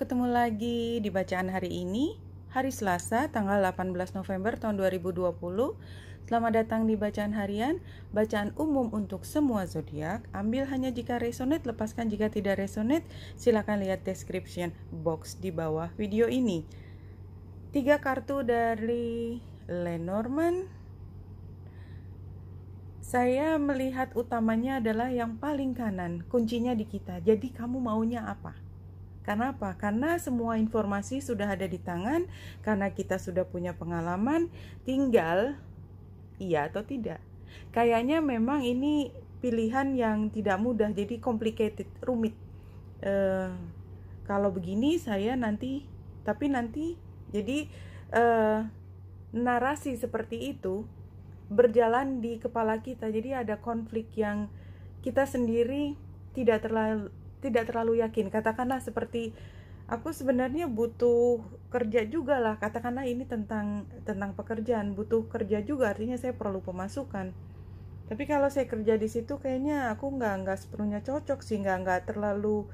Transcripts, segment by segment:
ketemu lagi di bacaan hari ini, hari Selasa, tanggal 18 November tahun 2020. Selamat datang di bacaan harian, bacaan umum untuk semua zodiak. Ambil hanya jika resonate, lepaskan jika tidak resonate. Silakan lihat description box di bawah video ini. 3 kartu dari Lenormand. Saya melihat utamanya adalah yang paling kanan, kuncinya di kita. Jadi kamu maunya apa? Karena apa? Karena semua informasi sudah ada di tangan, karena kita sudah punya pengalaman, tinggal iya atau tidak. Kayaknya memang ini pilihan yang tidak mudah, jadi complicated, rumit. Kalau begini saya nanti, jadi narasi seperti itu berjalan di kepala kita, jadi ada konflik yang kita sendiri tidak terlalu yakin. Katakanlah seperti aku sebenarnya butuh kerja juga lah, katakanlah ini tentang pekerjaan, butuh kerja juga, artinya saya perlu pemasukan. Tapi kalau saya kerja di situ kayaknya aku nggak sepenuhnya cocok sih, nggak terlalu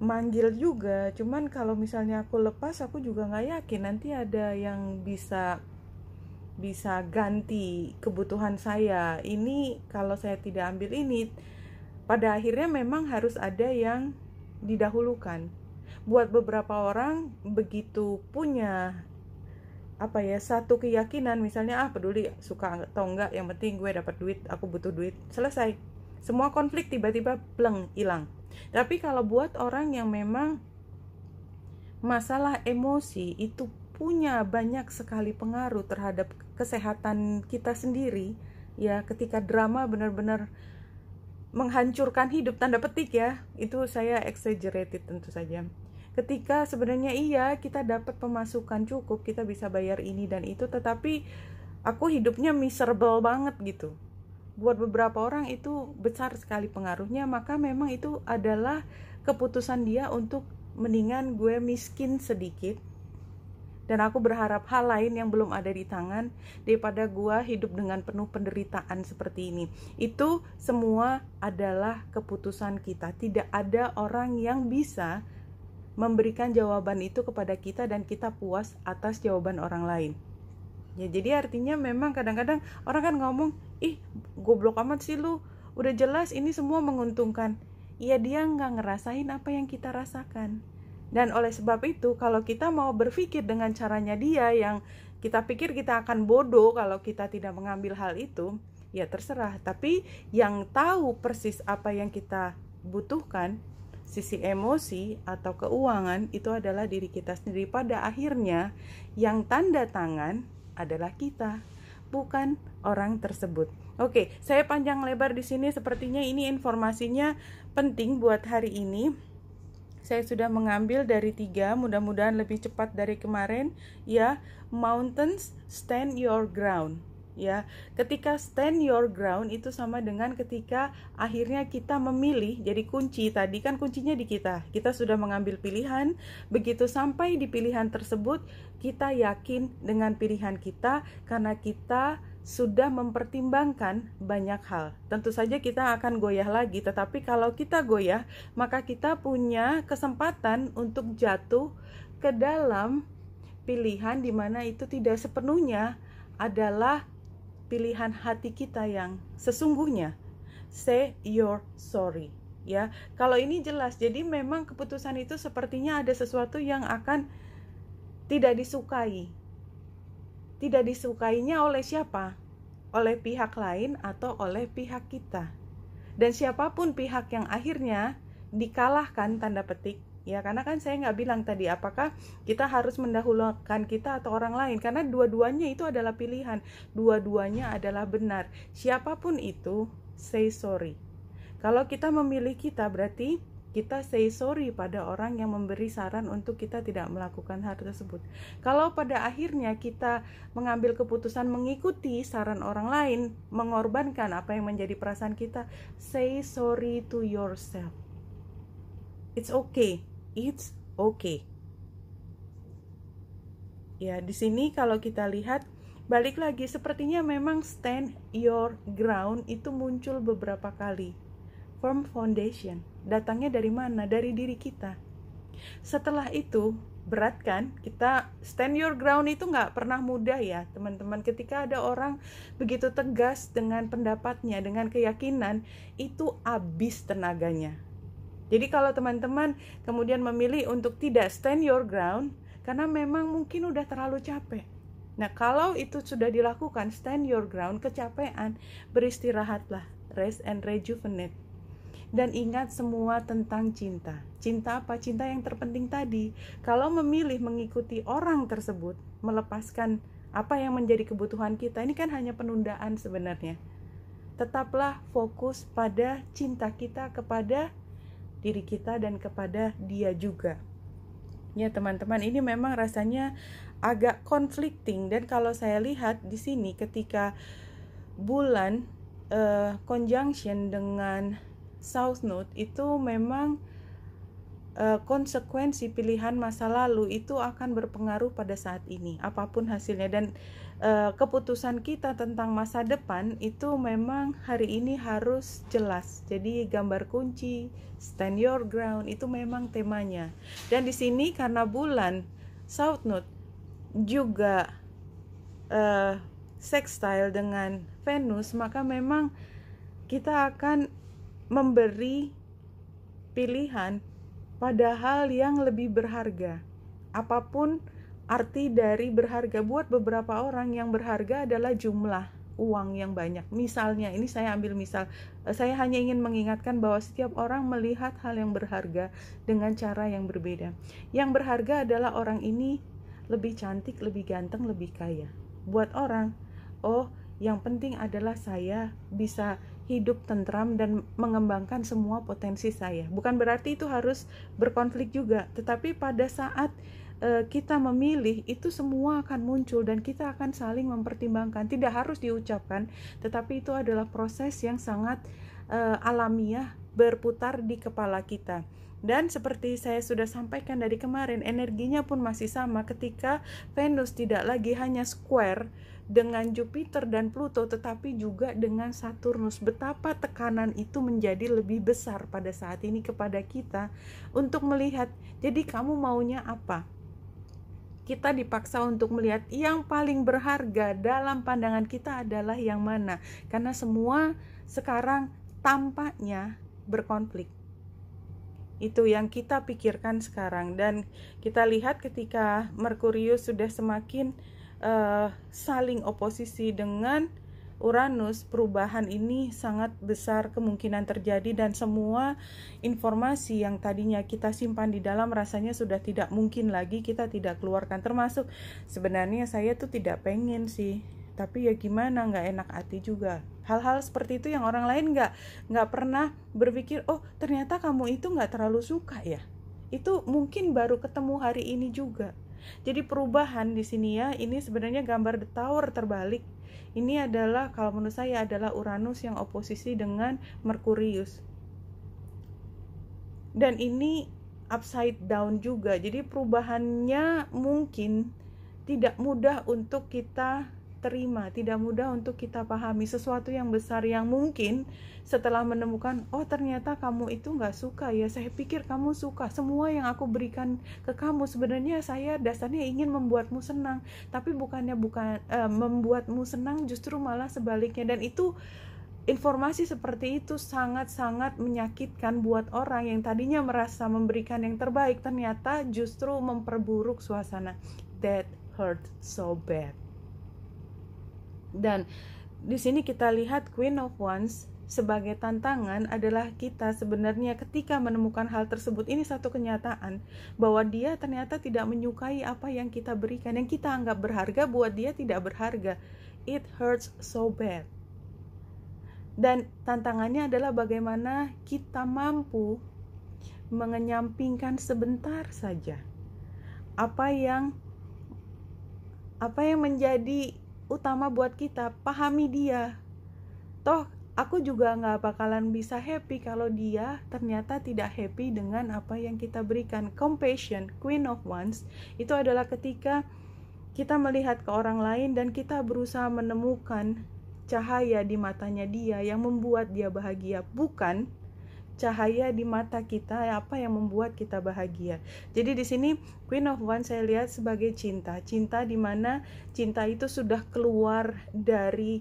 manggil juga. Cuman kalau misalnya aku lepas, aku juga nggak yakin nanti ada yang bisa ganti kebutuhan saya. Ini kalau saya tidak ambil ini, pada akhirnya memang harus ada yang didahulukan. Buat beberapa orang begitu punya satu keyakinan, misalnya peduli suka atau enggak, yang penting gue dapat duit, aku butuh duit, selesai. Semua konflik tiba-tiba pleng hilang. Tapi kalau buat orang yang memang masalah emosi itu punya banyak sekali pengaruh terhadap kesehatan kita sendiri, ya, ketika drama benar-benar menghancurkan hidup, tanda petik ya, itu saya exaggerated tentu saja. Ketika sebenarnya iya kita dapat pemasukan cukup, kita bisa bayar ini dan itu, tetapi aku hidupnya miserable banget gitu. Buat beberapa orang itu besar sekali pengaruhnya, maka memang itu adalah keputusan dia untuk mendingan gue miskin sedikit dan aku berharap hal lain yang belum ada di tangan daripada gua hidup dengan penuh penderitaan seperti ini. Itu semua adalah keputusan kita. Tidak ada orang yang bisa memberikan jawaban itu kepada kita dan kita puas atas jawaban orang lain. Ya, jadi artinya memang kadang-kadang orang kan ngomong, ih goblok amat sih lu, udah jelas ini semua menguntungkan. Iya, dia nggak ngerasain apa yang kita rasakan. Dan oleh sebab itu, kalau kita mau berpikir dengan caranya dia yang kita pikir kita akan bodoh kalau kita tidak mengambil hal itu, ya terserah. Tapi yang tahu persis apa yang kita butuhkan, sisi emosi atau keuangan, itu adalah diri kita sendiri. Pada akhirnya, yang tanda tangan adalah kita, bukan orang tersebut. Oke, saya panjang lebar di sini. Sepertinya ini informasinya penting buat hari ini. Saya sudah mengambil dari 3, mudah-mudahan lebih cepat dari kemarin, ya. Mountains, stand your ground, ya. Ketika stand your ground itu sama dengan ketika akhirnya kita memilih. Jadi kunci tadi kan kuncinya di kita. Kita sudah mengambil pilihan, begitu sampai di pilihan tersebut, kita yakin dengan pilihan kita karena kita sudah mempertimbangkan banyak hal. Tentu saja kita akan goyah lagi, tetapi kalau kita goyah, maka kita punya kesempatan untuk jatuh ke dalam pilihan di mana itu tidak sepenuhnya adalah pilihan hati kita yang sesungguhnya. Say your sorry, ya. Kalau ini jelas, jadi memang keputusan itu sepertinya ada sesuatu yang akan tidak disukai. Tidak disukainya oleh siapa? Oleh pihak lain atau oleh pihak kita. Dan siapapun pihak yang akhirnya dikalahkan, tanda petik, ya, karena kan saya nggak bilang tadi apakah kita harus mendahulukan kita atau orang lain, karena dua-duanya itu adalah pilihan, dua-duanya adalah benar. Siapapun itu, say sorry. Kalau kita memilih kita, berarti kita say sorry pada orang yang memberi saran untuk kita tidak melakukan hal tersebut. Kalau pada akhirnya kita mengambil keputusan mengikuti saran orang lain, mengorbankan apa yang menjadi perasaan kita, say sorry to yourself. It's okay. It's okay. Ya, di sini kalau kita lihat, balik lagi, sepertinya memang stand your ground itu muncul beberapa kali. Firm foundation, datangnya dari mana? Dari diri kita. Setelah itu berat kan, kita stand your ground itu nggak pernah mudah ya teman-teman. Ketika ada orang begitu tegas dengan pendapatnya, dengan keyakinan, itu habis tenaganya. Jadi kalau teman-teman kemudian memilih untuk tidak stand your ground karena memang mungkin udah terlalu capek. Nah, kalau itu sudah dilakukan, stand your ground, kecapean, beristirahatlah, rest and rejuvenate. Dan ingat semua tentang cinta. Cinta apa? Cinta yang terpenting tadi. Kalau memilih mengikuti orang tersebut, melepaskan apa yang menjadi kebutuhan kita, ini kan hanya penundaan sebenarnya. Tetaplah fokus pada cinta kita kepada diri kita dan kepada dia juga. Ya teman-teman, ini memang rasanya agak conflicting. Dan kalau saya lihat di sini ketika bulan conjunction dengan South Node, itu memang konsekuensi pilihan masa lalu itu akan berpengaruh pada saat ini apapun hasilnya. Dan keputusan kita tentang masa depan itu memang hari ini harus jelas. Jadi gambar kunci stand your ground itu memang temanya. Dan di sini karena bulan South Node juga sextile dengan Venus, maka memang kita akan memberi pilihan pada hal yang lebih berharga. Apapun arti dari berharga, buat beberapa orang yang berharga adalah jumlah uang yang banyak. Misalnya, ini saya ambil misal, saya hanya ingin mengingatkan bahwa setiap orang melihat hal yang berharga dengan cara yang berbeda. Yang berharga adalah orang ini lebih cantik, lebih ganteng, lebih kaya. Buat orang, oh yang penting adalah saya bisa hidup tentram dan mengembangkan semua potensi saya. Bukan berarti itu harus berkonflik juga, tetapi pada saat kita memilih, itu semua akan muncul dan kita akan saling mempertimbangkan. Tidak harus diucapkan, tetapi itu adalah proses yang sangat alamiah berputar di kepala kita. Dan seperti saya sudah sampaikan dari kemarin, energinya pun masih sama ketika Venus tidak lagi hanya square dengan Jupiter dan Pluto, tetapi juga dengan Saturnus. Betapa tekanan itu menjadi lebih besar pada saat ini kepada kita untuk melihat, jadi kamu maunya apa? Kita dipaksa untuk melihat yang paling berharga dalam pandangan kita adalah yang mana, karena semua sekarang tampaknya berkonflik. Itu yang kita pikirkan sekarang. Dan kita lihat ketika Merkurius sudah semakin saling oposisi dengan Uranus, perubahan ini sangat besar kemungkinan terjadi, dan semua informasi yang tadinya kita simpan di dalam rasanya sudah tidak mungkin lagi kita tidak keluarkan. Termasuk sebenarnya saya tuh tidak pengen sih, tapi ya gimana, nggak enak hati juga. Hal-hal seperti itu yang orang lain nggak pernah berpikir, oh ternyata kamu itu nggak terlalu suka ya. Itu mungkin baru ketemu hari ini juga. Jadi perubahan di sini ya, ini sebenarnya gambar the tower terbalik. Ini adalah, kalau menurut saya, adalah Uranus yang oposisi dengan Merkurius. Dan ini upside down juga. Jadi perubahannya mungkin tidak mudah untuk kita terima, tidak mudah untuk kita pahami. Sesuatu yang besar yang mungkin setelah menemukan, oh ternyata kamu itu gak suka ya, saya pikir kamu suka. Semua yang aku berikan ke kamu sebenarnya saya dasarnya ingin membuatmu senang, tapi bukan membuatmu senang, justru malah sebaliknya. Dan itu, informasi seperti itu sangat-sangat menyakitkan buat orang yang tadinya merasa memberikan yang terbaik, ternyata justru memperburuk suasana. That hurt so bad. Dan di sini kita lihat Queen of Wands sebagai tantangan adalah kita sebenarnya ketika menemukan hal tersebut. Ini satu kenyataan bahwa dia ternyata tidak menyukai apa yang kita berikan, yang kita anggap berharga buat dia tidak berharga. It hurts so bad. Dan tantangannya adalah bagaimana kita mampu mengenyampingkan sebentar saja apa yang menjadi utama buat kita. Pahami dia, toh aku juga gak bakalan bisa happy kalau dia ternyata tidak happy dengan apa yang kita berikan. Compassion, Queen of Wands, itu adalah ketika kita melihat ke orang lain dan kita berusaha menemukan cahaya di matanya dia yang membuat dia bahagia, bukan cahaya di mata kita, apa yang membuat kita bahagia. Jadi di sini Queen of Wands saya lihat sebagai cinta di mana cinta itu sudah keluar dari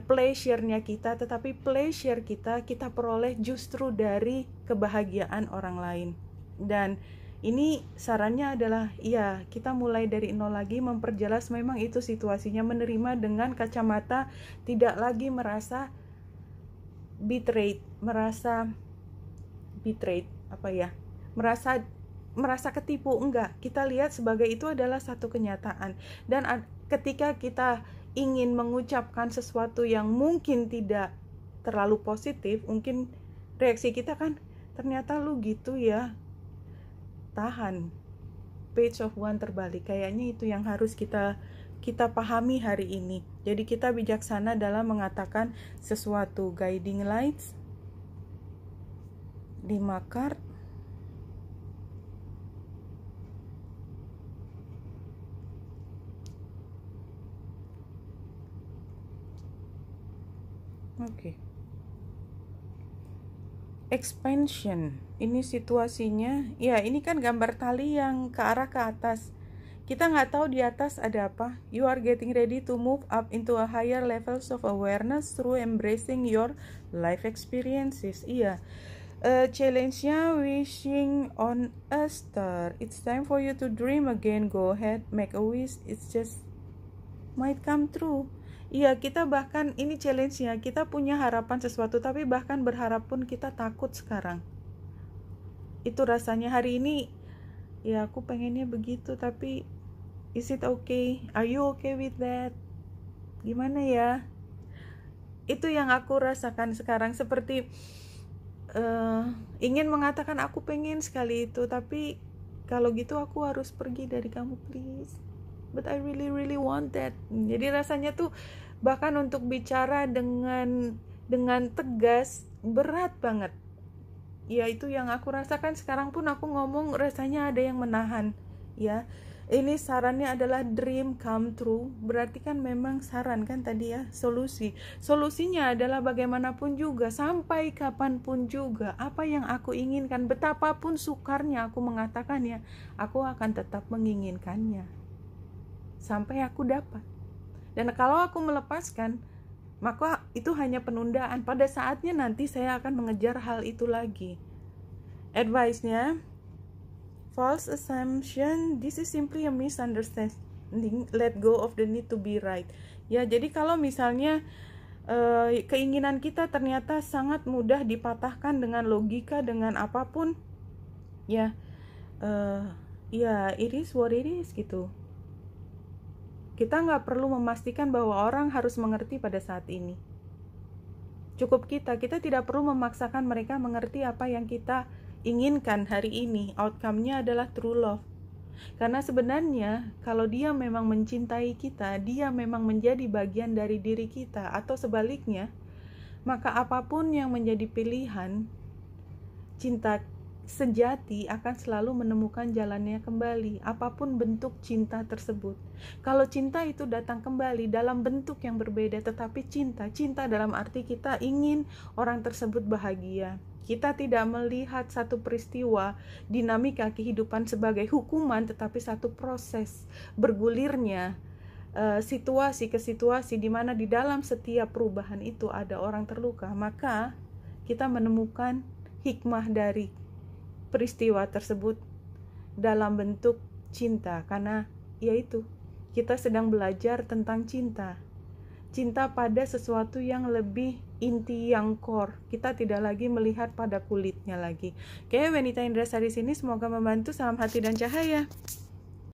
pleasure-nya kita, tetapi pleasure kita peroleh justru dari kebahagiaan orang lain. Dan ini sarannya adalah ya, kita mulai dari nol lagi, memperjelas memang itu situasinya, menerima dengan kacamata tidak lagi merasa betrayed, merasa ketipu, enggak. Kita lihat sebagai itu adalah satu kenyataan. Dan ketika kita ingin mengucapkan sesuatu yang mungkin tidak terlalu positif, mungkin reaksi kita kan, ternyata lu gitu ya, tahan. Page of Wands terbalik, kayaknya itu yang harus kita pahami hari ini. Jadi kita bijaksana dalam mengatakan sesuatu. Guiding lights, 5 card. Oke. Expansion, ini situasinya, ya ini kan gambar tali yang ke arah ke atas. Kita nggak tahu di atas ada apa. You are getting ready to move up into a higher levels of awareness through embracing your life experiences. Iya. Challenge-nya wishing on a star. It's time for you to dream again. Go ahead, make a wish. It's just might come true. Iya, kita bahkan ini challenge-nya, kita punya harapan sesuatu, tapi bahkan berharap pun kita takut sekarang. Itu rasanya hari ini. Ya, aku pengennya begitu, tapi is it okay? Are you okay with that? Gimana ya? Itu yang aku rasakan sekarang, seperti ingin mengatakan aku pengen sekali itu, tapi kalau gitu aku harus pergi dari kamu, please. But I really want that. Jadi rasanya tuh bahkan untuk bicara dengan tegas berat banget. Ya, itu yang aku rasakan sekarang pun aku ngomong rasanya ada yang menahan. Ya, ini sarannya adalah dream come true. Berarti kan memang saran kan tadi ya, solusinya adalah bagaimanapun juga, sampai kapanpun juga, apa yang aku inginkan, betapapun sukarnya aku mengatakannya, aku akan tetap menginginkannya sampai aku dapat. Dan kalau aku melepaskan, maka itu hanya penundaan. Pada saatnya nanti saya akan mengejar hal itu lagi. Advice-nya, false assumption, this is simply a misunderstanding, let go of the need to be right. Ya, jadi kalau misalnya keinginan kita ternyata sangat mudah dipatahkan dengan logika, dengan apapun, ya, ya it is what it is gitu. Kita nggak perlu memastikan bahwa orang harus mengerti pada saat ini. Cukup kita tidak perlu memaksakan mereka mengerti apa yang kita inginkan hari ini. Outcome-nya adalah true love. Karena sebenarnya kalau dia memang mencintai kita, dia memang menjadi bagian dari diri kita, atau sebaliknya, maka apapun yang menjadi pilihan, cinta sejati akan selalu menemukan jalannya kembali, apapun bentuk cinta tersebut. Kalau cinta itu datang kembali dalam bentuk yang berbeda, tetapi cinta dalam arti kita ingin orang tersebut bahagia. Kita tidak melihat satu peristiwa dinamika kehidupan sebagai hukuman, tetapi satu proses bergulirnya situasi ke situasi, di mana di dalam setiap perubahan itu ada orang terluka. Maka kita menemukan hikmah dari peristiwa tersebut dalam bentuk cinta, karena yaitu kita sedang belajar tentang cinta pada sesuatu yang lebih inti, yang core. Kita tidak lagi melihat pada kulitnya lagi. Oke, Wenita Indrasari sini, semoga membantu. Salam hati dan cahaya.